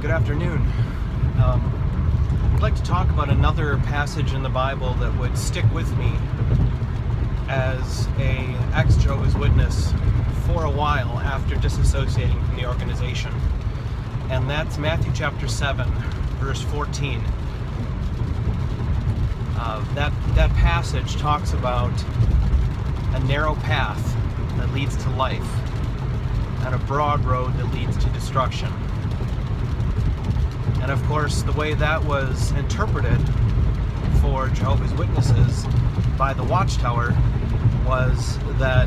Good afternoon. I'd like to talk about another passage in the Bible that would stick with me as an ex-Jehovah's Witness for a while after disassociating from the organization. And that's Matthew chapter 7, verse 14. That passage talks about a narrow path that leads to life and a broad road that leads to destruction. And of course, the way that was interpreted for Jehovah's Witnesses by the Watchtower was that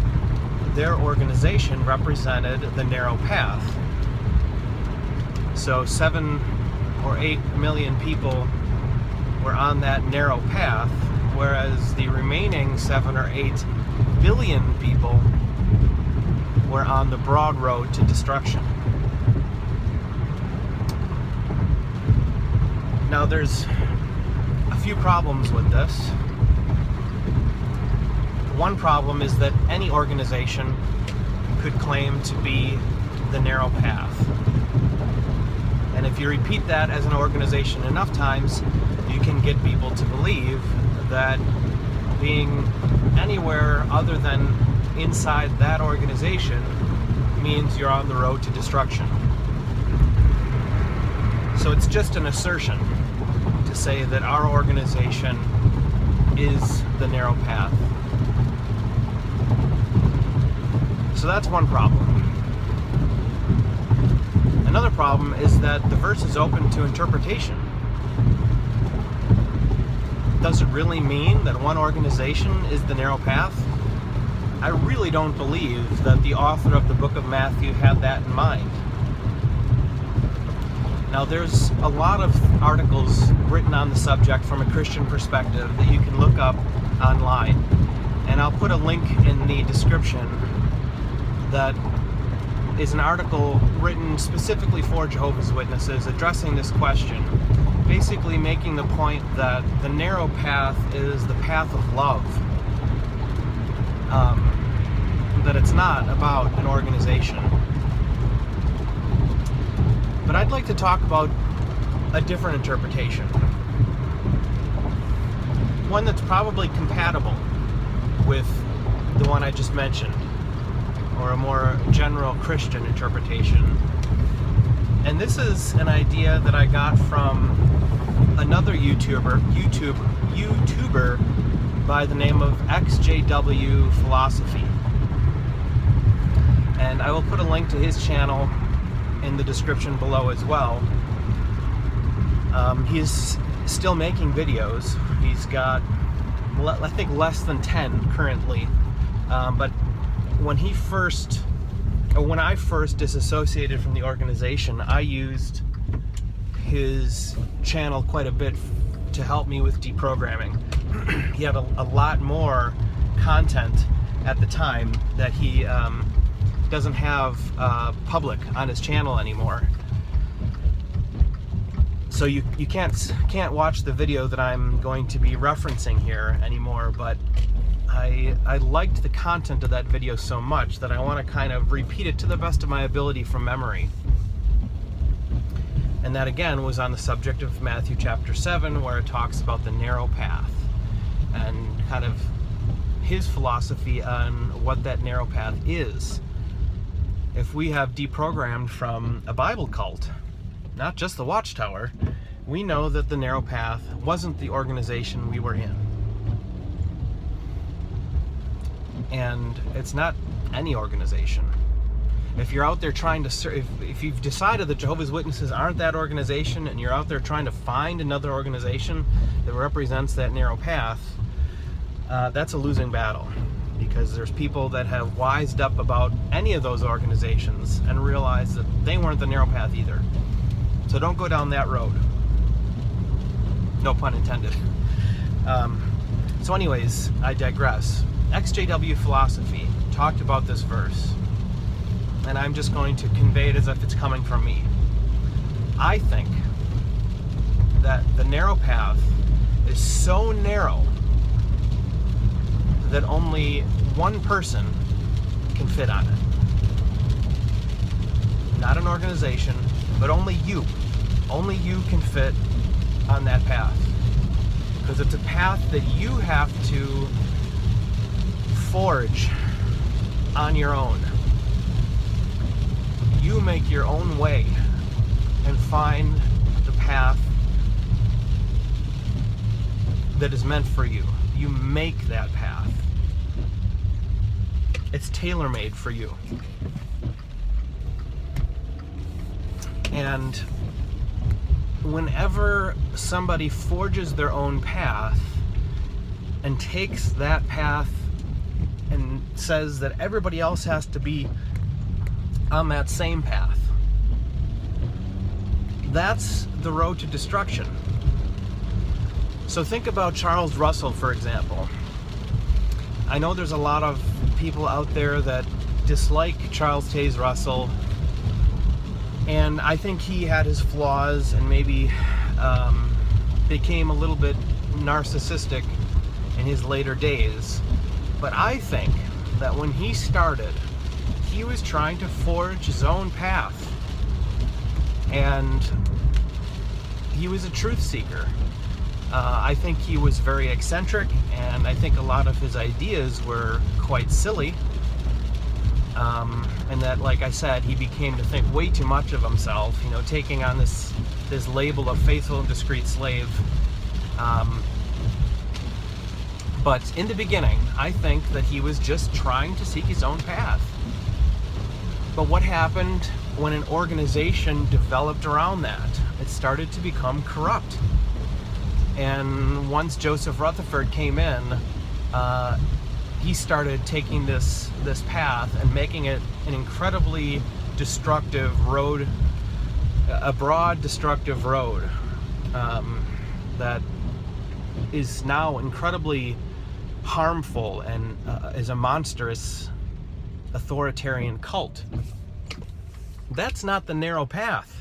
their organization represented the narrow path. So 7 or 8 million people were on that narrow path, whereas the remaining 7 or 8 billion people were on the broad road to destruction. Now there's a few problems with this. One problem is that any organization could claim to be the narrow path. And if you repeat that as an organization enough times, you can get people to believe that being anywhere other than inside that organization means you're on the road to destruction. So it's just an assertion to say that our organization is the narrow path. So that's one problem. Another problem is that the verse is open to interpretation. Does it really mean that one organization is the narrow path? I really don't believe that the author of the book of Matthew had that in mind. Now, there's a lot of articles written on the subject from a Christian perspective that you can look up online. And I'll put a link in the description that is an article written specifically for Jehovah's Witnesses addressing this question, basically making the point that the narrow path is the path of love. That it's not about an organization. But I'd like to talk about a different interpretation. One that's probably compatible with the one I just mentioned, or a more general Christian interpretation. And this is an idea that I got from another YouTuber by the name of XJW Philosophy. And I will put a link to his channel in the description below as well. He's still making videos. He's got, I think, less than 10 currently. But when I first disassociated from the organization, I used his channel quite a bit to help me with deprogramming. He had a lot more content at the time that he doesn't have public on his channel anymore. So you can't watch the video that I'm going to be referencing here anymore, but I liked the content of that video so much that I want to kind of repeat it to the best of my ability from memory. And that again was on the subject of Matthew chapter 7, where it talks about the narrow path and kind of his philosophy on what that narrow path is. If we have deprogrammed from a Bible cult, not just the Watchtower, we know that the narrow path wasn't the organization we were in. And it's not any organization. If you're out there trying to, if you've decided that Jehovah's Witnesses aren't that organization and you're out there trying to find another organization that represents that narrow path, that's a losing battle. Because there's people that have wised up about any of those organizations and realized that they weren't the narrow path either. So don't go down that road. No pun intended. So anyways, I digress. XJW Philosophy talked about this verse, and I'm just going to convey it as if it's coming from me. I think that the narrow path is so narrow that only one person can fit on it. Not an organization, but only you Only you can fit on that path, because it's a path that you have to forge on your own. You make your own way and find the path that is meant for you. You make that path. It's tailor-made for you. And whenever somebody forges their own path and takes that path and says that everybody else has to be on that same path, that's the road to destruction. So think about Charles Russell, for example. I know there's a lot of people out there that dislike Charles Taze Russell, and I think he had his flaws and maybe became a little bit narcissistic in his later days. But I think that when he started, he was trying to forge his own path, and he was a truth seeker. I think he was very eccentric, and I think a lot of his ideas were quite silly, and that, like I said, he became to think way too much of himself, you know, taking on this label of faithful and discreet slave. But in the beginning, I think that he was just trying to seek his own path. But what happened when an organization developed around that? It started to become corrupt. And once Joseph Rutherford came in, he started taking this path and making it an incredibly destructive road, a broad destructive road that is now incredibly harmful and is a monstrous authoritarian cult. That's not the narrow path.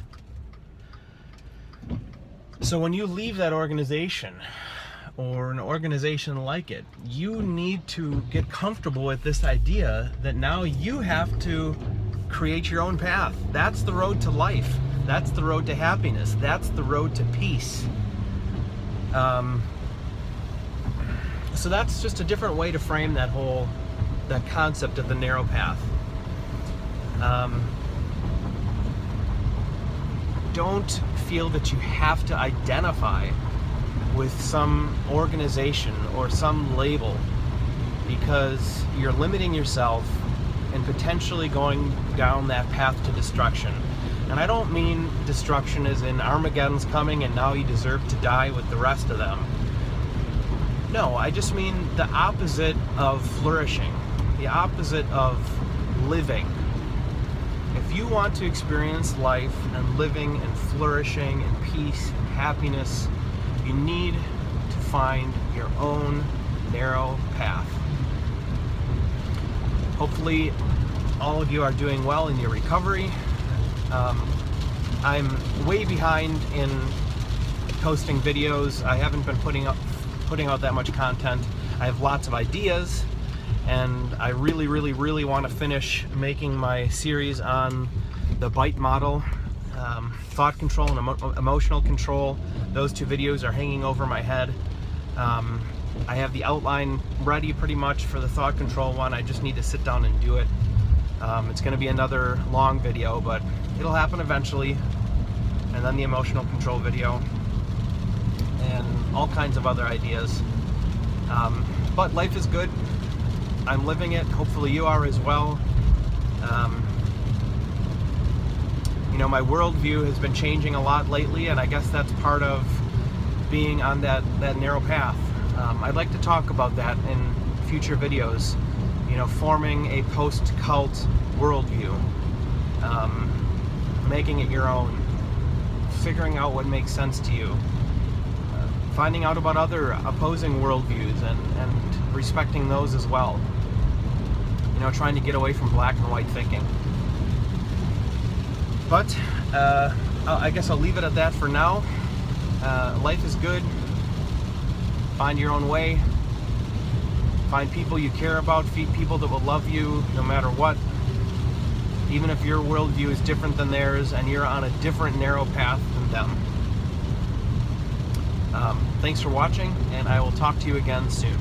So when you leave that organization, or an organization like it, you need to get comfortable with this idea that now you have to create your own path. That's the road to life. That's the road to happiness. That's the road to peace. So that's just a different way to frame that concept of the narrow path. Don't feel that you have to identify with some organization or some label, because you're limiting yourself and potentially going down that path to destruction. And I don't mean destruction as in Armageddon's coming and now you deserve to die with the rest of them. No, I just mean the opposite of flourishing, the opposite of living. If you want to experience life and living and flourishing and peace and happiness, you need to find your own narrow path. Hopefully all of you are doing well in your recovery. I'm way behind in posting videos. I haven't been putting out that much content. I have lots of ideas, and I really want to finish making my series on the BITE model, thought control and emotional control. Those two videos are hanging over my head. I have the outline ready pretty much for the thought control one. I just need to sit down and do it. It's going to be another long video, but it'll happen eventually. And then the emotional control video and all kinds of other ideas. But life is good. I'm living it. Hopefully you are as well. You know, my worldview has been changing a lot lately, and I guess that's part of being on that narrow path. I'd like to talk about that in future videos. You know, forming a post-cult worldview, making it your own, figuring out what makes sense to you, finding out about other opposing worldviews and respecting those as well. You know, trying to get away from black and white thinking. But I guess I'll leave it at that for now. Life is good. Find your own way. Find people you care about. People that will love you no matter what. even if your worldview is different than theirs and you're on a different narrow path than them. Thanks for watching, and I will talk to you again soon.